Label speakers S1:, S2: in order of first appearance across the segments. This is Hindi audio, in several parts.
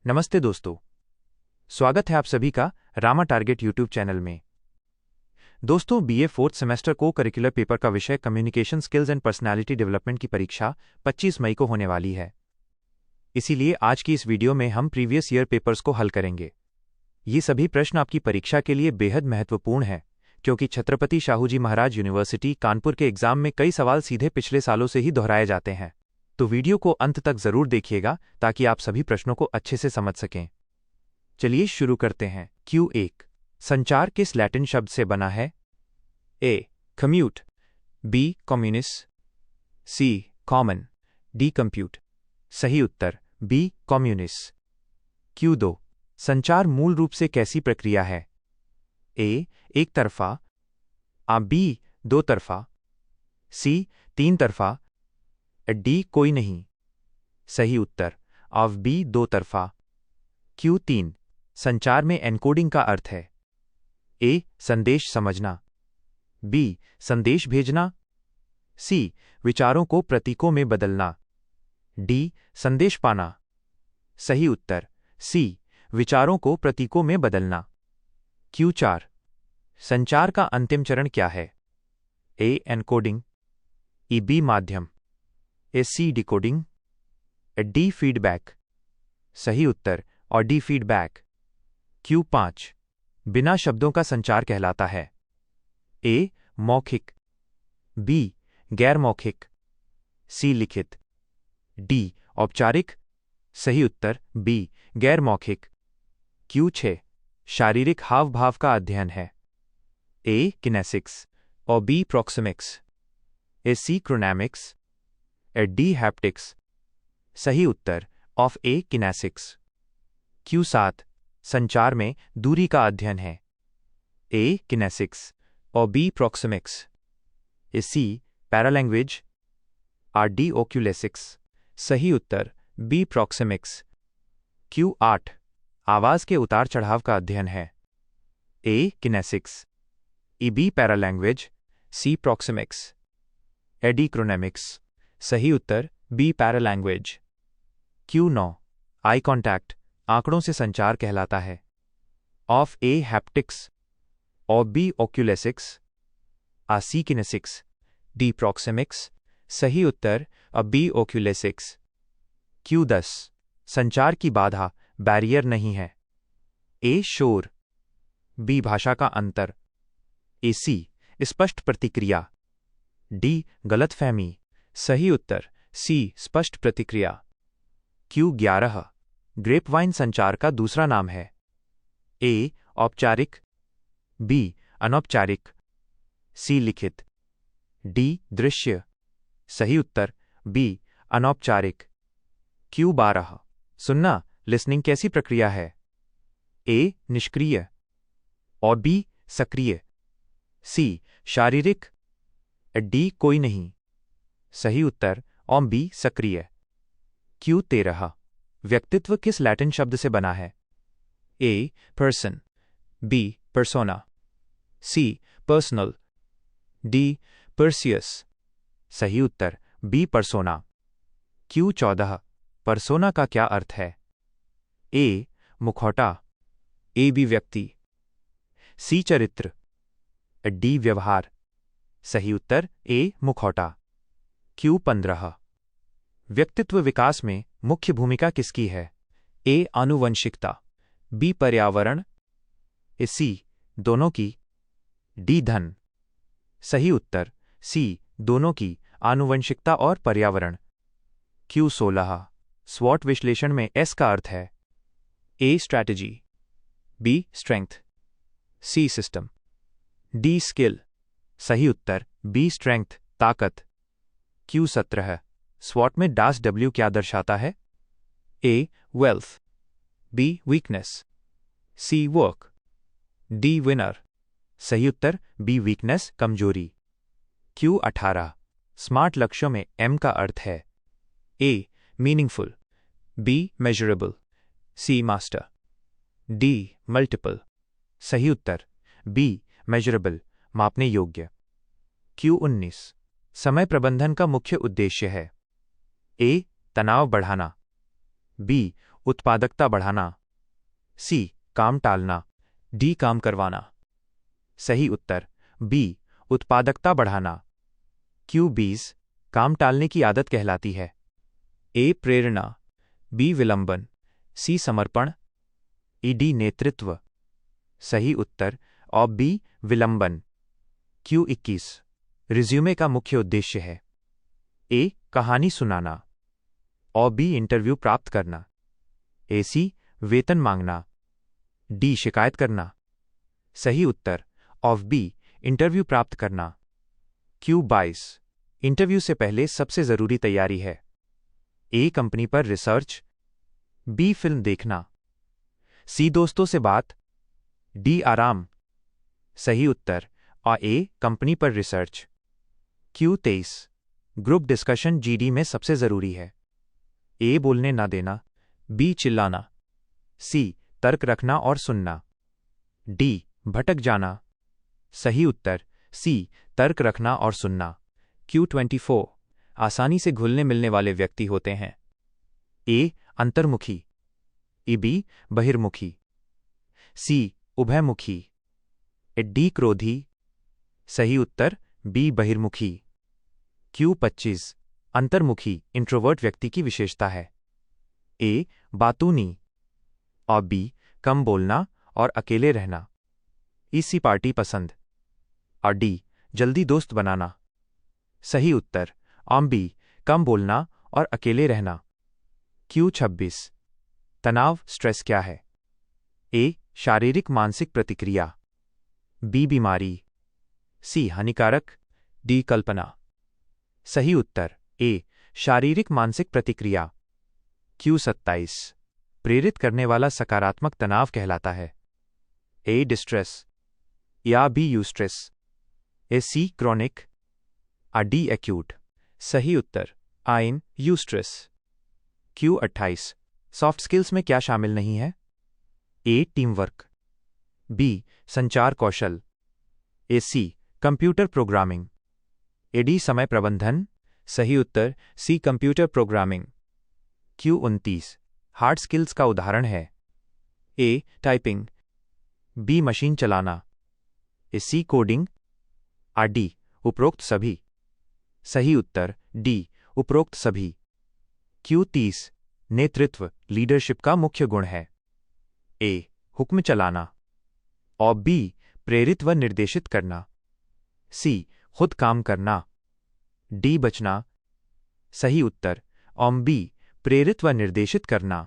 S1: नमस्ते दोस्तों, स्वागत है आप सभी का रामा टारगेट यूट्यूब चैनल में। दोस्तों, बीए फोर्थ सेमेस्टर को करिकुलर पेपर का विषय communication skills and personality development की परीक्षा 25 मई को होने वाली है। इसीलिए आज की इस वीडियो में हम प्रीवियस ईयर पेपर्स को हल करेंगे। ये सभी प्रश्न आपकी परीक्षा के लिए बेहद महत्वपूर्ण हैं, क्योंकि छत्रपति शाहूजी महाराज यूनिवर्सिटी कानपुर के एग्जाम में कई सवाल सीधे पिछले सालों से ही दोहराए जाते हैं। तो वीडियो को अंत तक जरूर देखिएगा ताकि आप सभी प्रश्नों को अच्छे से समझ सकें। चलिए शुरू करते हैं। Q1 संचार किस लैटिन शब्द से बना है? A. Commute, B. Communist, C. Common, D. Compute. सही उत्तर B. कम्युनिस्ट। Q2 संचार मूल रूप से कैसी प्रक्रिया है? A. एक तरफा, B. दो तरफा, C. तीन तरफा, D. कोई नहीं। सही उत्तर ऑफ B. दो तरफा। Q3 संचार में एनकोडिंग का अर्थ है? A. संदेश समझना, B. संदेश भेजना, C. विचारों को प्रतीकों में बदलना, D. संदेश पाना। सही उत्तर C. विचारों को प्रतीकों में बदलना। Q4 संचार का अंतिम चरण क्या है? A. Encoding, B. माध्यम, C. Decoding, D. फीडबैक। सही उत्तर और D. फीडबैक। Q5 बिना शब्दों का संचार कहलाता है? A. मौखिक, B. गैर मौखिक, C. लिखित, D. औपचारिक। सही उत्तर B. गैर मौखिक। Q6 शारीरिक हाव भाव का अध्ययन है? A. किनेसिक्स और B. Proxemics, C. क्रोनैमिक्स, D. Haptics. सही उत्तर ऑफ A. किनेसिक्स। Q7 संचार में दूरी का अध्ययन है? A. किनेसिक्स और B. Proxemics, C. पैरालैंग्वेज, D. ओक्यूलेसिक्स। सही उत्तर B. प्रॉक्सिमिक्स। Q8 आवाज के उतार चढ़ाव का अध्ययन है? A. Kinesics, B. पैरालैंग्वेज, C. Proxemics, D. क्रोनैमिक्स। सही उत्तर B. पैरालैंग्वेज। Q9 आई कॉन्टैक्ट आंकड़ों से संचार कहलाता है? Of A. हैप्टिक्स और B. ओक्यूलेसिक्स, C. Kinesics, D. Proxemics. सही उत्तर B. ओक्यूलेसिक्स। Q10 संचार की बाधा बैरियर नहीं है? A. शोर, B. भाषा का अंतर, C. स्पष्ट प्रतिक्रिया, D. गलतफहमी। सही उत्तर C. स्पष्ट प्रतिक्रिया। Q11 ग्रेपवाइन संचार का दूसरा नाम है? A. औपचारिक, B. अनौपचारिक, C. लिखित, D. दृश्य। सही उत्तर B. अनौपचारिक। Q12 सुनना लिसनिंग कैसी प्रक्रिया है? A. निष्क्रिय और B. सक्रिय, C. शारीरिक, D. कोई नहीं। सही उत्तर ऑम B. सक्रिय। Q13 व्यक्तित्व किस लैटिन शब्द से बना है? A. Person, B. persona, C. Personal, D. Perseus. सही उत्तर B. पर्सोना। Q14 पर्सोना का क्या अर्थ है? A. मुखौटा, B. व्यक्ति, C. चरित्र, D. व्यवहार। सही उत्तर A. मुखौटा। Q15 व्यक्तित्व विकास में मुख्य भूमिका किसकी है? A. आनुवंशिकता, B. पर्यावरण, C. दोनों की, D. धन। सही उत्तर C. दोनों की, आनुवंशिकता और पर्यावरण। Q16 स्वॉट विश्लेषण में S का अर्थ है? A. Strategy, B. Strength, C. System, D. Skill. सही उत्तर B. स्ट्रेंथ, ताकत। Q17 स्वॉट में W क्या दर्शाता है? A. Wealth, B. Weakness, C. Work, D. Winner. सही उत्तर B. वीकनेस, कमजोरी। Q18 स्मार्ट लक्ष्यों में M का अर्थ है? A. Meaningful, B. Measurable, C. Master, D. Multiple. सही उत्तर B. मेजरेबल, मापने योग्य। Q19 समय प्रबंधन का मुख्य उद्देश्य है? A. तनाव बढ़ाना, B. उत्पादकता बढ़ाना, सी काम टालना, डी काम करवाना। सही उत्तर बी उत्पादकता बढ़ाना। क्यू 20 काम टालने की आदत कहलाती है? ए प्रेरणा, बी विलंबन, सी समर्पण, डी नेतृत्व। सही उत्तर और बी विलंबन। क्यू 21 रिज्यूमे का मुख्य उद्देश्य है? ए कहानी सुनाना, और बी इंटरव्यू प्राप्त करना, ए सी वेतन मांगना, डी शिकायत करना। सही उत्तर ऑफ बी इंटरव्यू प्राप्त करना। क्यू 22 इंटरव्यू से पहले सबसे जरूरी तैयारी है? ए कंपनी पर रिसर्च, बी फिल्म देखना, सी दोस्तों से बात, डी आराम। सही उत्तर और ए कंपनी पर research. Q 23 group discussion GD में सबसे जरूरी है? ए बोलने ना देना, बी चिल्लाना, सी तर्क रखना और सुनना, डी भटक जाना। सही उत्तर सी तर्क रखना और सुनना। क्यू 24 आसानी से घुलने मिलने वाले व्यक्ति होते हैं? ए अंतर्मुखी, बी बहिर्मुखी, सी उभयमुखी, डी क्रोधी। सही उत्तर बी बहिर्मुखी। क्यू 25 अंतर्मुखी इंट्रोवर्ट व्यक्ति की विशेषता है? ए बातूनी, और बी कम बोलना और अकेले रहना, इसी पार्टी पसंद, और डी जल्दी दोस्त बनाना। सही उत्तर बी कम बोलना और अकेले रहना। क्यू 26 तनाव स्ट्रेस क्या है? ए शारीरिक मानसिक प्रतिक्रिया, बी बीमारी, सी हानिकारक, डी कल्पना। सही उत्तर ए शारीरिक मानसिक प्रतिक्रिया। क्यू 27 प्रेरित करने वाला सकारात्मक तनाव कहलाता है? ए डिस्ट्रेस, या बी यूस्ट्रेस, ए सी क्रॉनिक, डी एक्यूट। सही उत्तर आइन यूस्ट्रेस। क्यू 28 सॉफ्ट स्किल्स में क्या शामिल नहीं है? ए टीम वर्क, बी संचार कौशल, A C computer programming, A D समय प्रबंधन। सही उत्तर C computer programming. Q 29 hard skills का उदाहरण है? ए टाइपिंग, बी मशीन चलाना, ए सी कोडिंग, डी उपरोक्त सभी। सही उत्तर डी उपरोक्त सभी। क्यू 30 नेतृत्व लीडरशिप का मुख्य गुण है? ए हुक्म चलाना, और बी प्रेरित व निर्देशित करना, सी खुद काम करना, डी बचना। सही उत्तर बी प्रेरित व निर्देशित करना।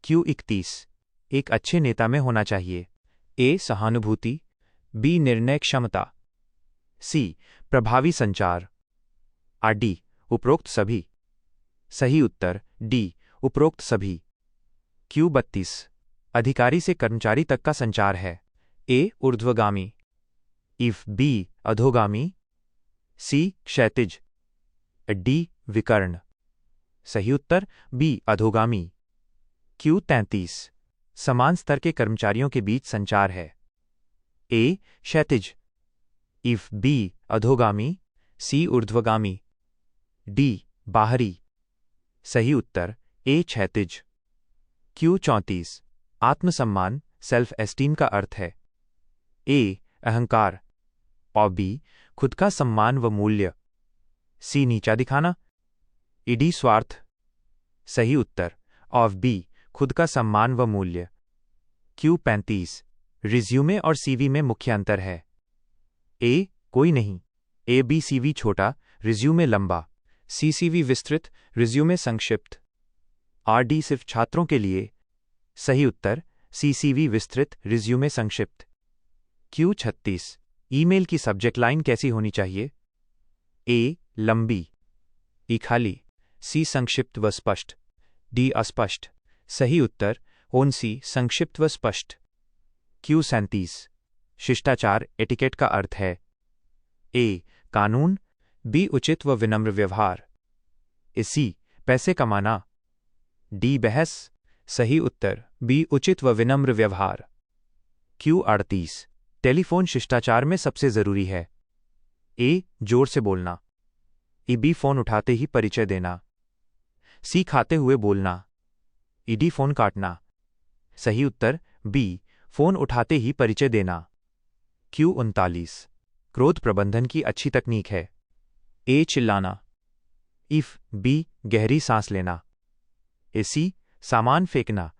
S1: क्यू 31 एक अच्छे नेता में होना चाहिए? ए सहानुभूति, बी निर्णय क्षमता, सी प्रभावी संचार, डी उपरोक्त सभी। सही उत्तर डी उपरोक्त सभी। क्यू 32 अधिकारी से कर्मचारी तक का संचार है? ए ऊर्ध्वगामी, इफ बी अधोगामी, सी क्षैतिज, डी विकर्ण। सही उत्तर बी अधोगामी। क्यू 33 समान स्तर के कर्मचारियों के बीच संचार है? ए क्षैतिज, इफ बी अधोगामी, सी ऊर्ध्वगामी, डी बाहरी। सही उत्तर ए क्षैतिज। क्यू 34 आत्मसम्मान सेल्फ एस्टीम का अर्थ है? ए अहंकार, और बी खुद का सम्मान व मूल्य, सी नीचा दिखाना, डी स्वार्थ। सही उत्तर ऑफ बी खुद का सम्मान व मूल्य। क्यू 35 रिज्यूमे और सीवी में मुख्य अंतर है? ए कोई नहीं, ए बी सीवी छोटा रिज्यूमे लंबा, सी सीवी विस्तृत रिज्यूमे संक्षिप्त, डी सिर्फ छात्रों के लिए। सही उत्तर सी सीवी विस्तृत रिज्यूमे संक्षिप्त। क्यू 36 ईमेल की सब्जेक्ट लाइन कैसी होनी चाहिए? ए लंबी, ई खाली, सी संक्षिप्त व स्पष्ट, डी अस्पष्ट। सही उत्तर ओन सी संक्षिप्त व स्पष्ट। क्यू 37 शिष्टाचार एटिकेट का अर्थ है? ए कानून, बी उचित व विनम्र व्यवहार, सी पैसे कमाना, डी बहस। सही उत्तर बी उचित व विनम्र व्यवहार। क्यू 38 टेलीफोन शिष्टाचार में सबसे जरूरी है? ए जोर से बोलना, बी फोन उठाते ही परिचय देना, सी खाते हुए बोलना, ईडी फोन काटना। सही उत्तर बी फोन उठाते ही परिचय देना। Q39 क्रोध प्रबंधन की अच्छी तकनीक है। ए चिल्लाना। इफ बी गहरी सांस लेना। सी सामान फेंकना।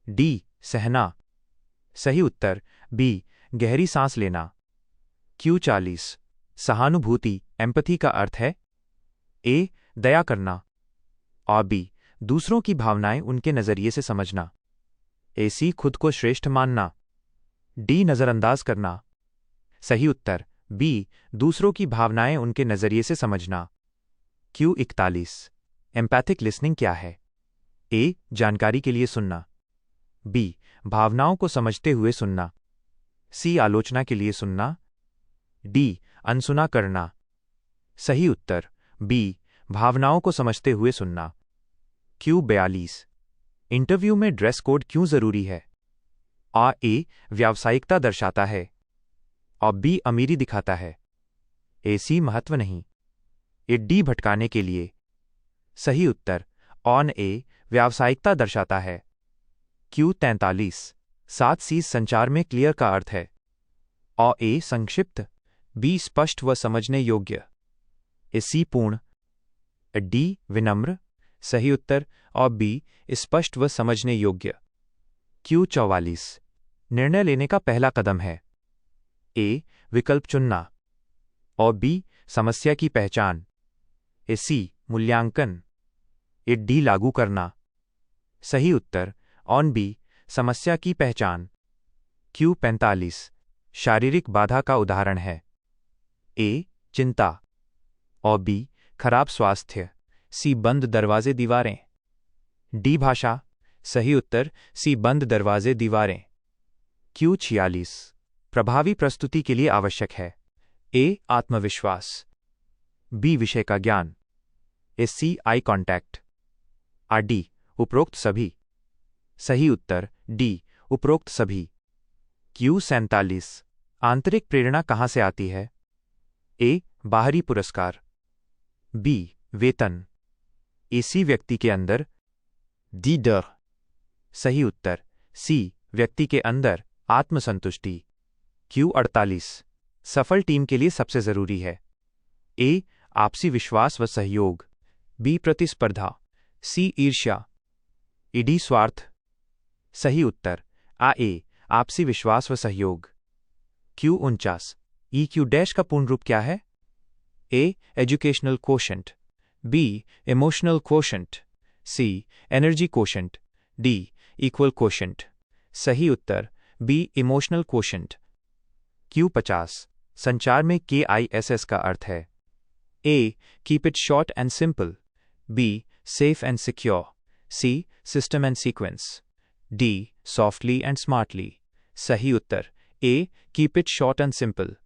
S1: डी सहना। सही उत्तर बी गहरी सांस लेना। Q40 सहानुभूति एम्पैथी का अर्थ है ए दया करना और बी दूसरों की भावनाएं उनके नजरिए से समझना। सी खुद को श्रेष्ठ मानना। डी नजरअंदाज करना। सही उत्तर बी दूसरों की भावनाएं उनके नजरिए से समझना। Q41 एम्पैथिक लिसनिंग क्या है? ए जानकारी के लिए सुनना। बी भावनाओं को समझते हुए सुनना। सी आलोचना के लिए सुनना। डी अनसुना करना। सही उत्तर बी भावनाओं को समझते हुए सुनना। Q42 इंटरव्यू में ड्रेस कोड क्यों जरूरी है? ए व्यावसायिकता दर्शाता है और बी अमीरी दिखाता है। सी महत्व नहीं। डी भटकाने के लिए। सही उत्तर ऑन ए व्यावसायिकता दर्शाता है। Q43 7 सी संचार में क्लियर का अर्थ है। ए संक्षिप्त, बी स्पष्ट व समझने योग्य, सी पूर्ण, डी विनम्र। सही उत्तर और बी स्पष्ट व समझने योग्य। Q44 निर्णय लेने का पहला कदम है। ए विकल्प चुनना और बी समस्या की पहचान, सी मूल्यांकन, डी लागू करना। सही उत्तर ऑन बी समस्या की पहचान। Q45 शारीरिक बाधा का उदाहरण है। ए चिंता और बी खराब स्वास्थ्य, सी बंद दरवाजे दीवारें। डी भाषा। सही उत्तर सी बंद दरवाजे दीवारें। Q46 प्रभावी प्रस्तुति के लिए आवश्यक है। ए आत्मविश्वास, बी विषय का ज्ञान, सी आई कॉन्टैक्ट, डी उपरोक्त सभी। सही उत्तर डी उपरोक्त सभी। Q47 आंतरिक प्रेरणा कहां से आती है? ए बाहरी पुरस्कार, बी वेतन, सी व्यक्ति के अंदर, डी डर। सही उत्तर सी व्यक्ति के अंदर आत्मसंतुष्टि। Q48 सफल टीम के लिए सबसे जरूरी है। ए आपसी विश्वास व सहयोग, बी प्रतिस्पर्धा, सी ईर्ष्या, डी स्वार्थ। सही उत्तर ए आपसी विश्वास व सहयोग। Q49 EQ डैश का पूर्ण रूप क्या है? A educational quotient, B emotional quotient, C energy quotient, D equal quotient. सही उत्तर बी इमोशनल क्वोशेंट। Q50 संचार में KISS का अर्थ है। A keep it short and simple, B safe and secure, C system and sequence, D softly and smartly. सही उत्तर A keep it short and simple.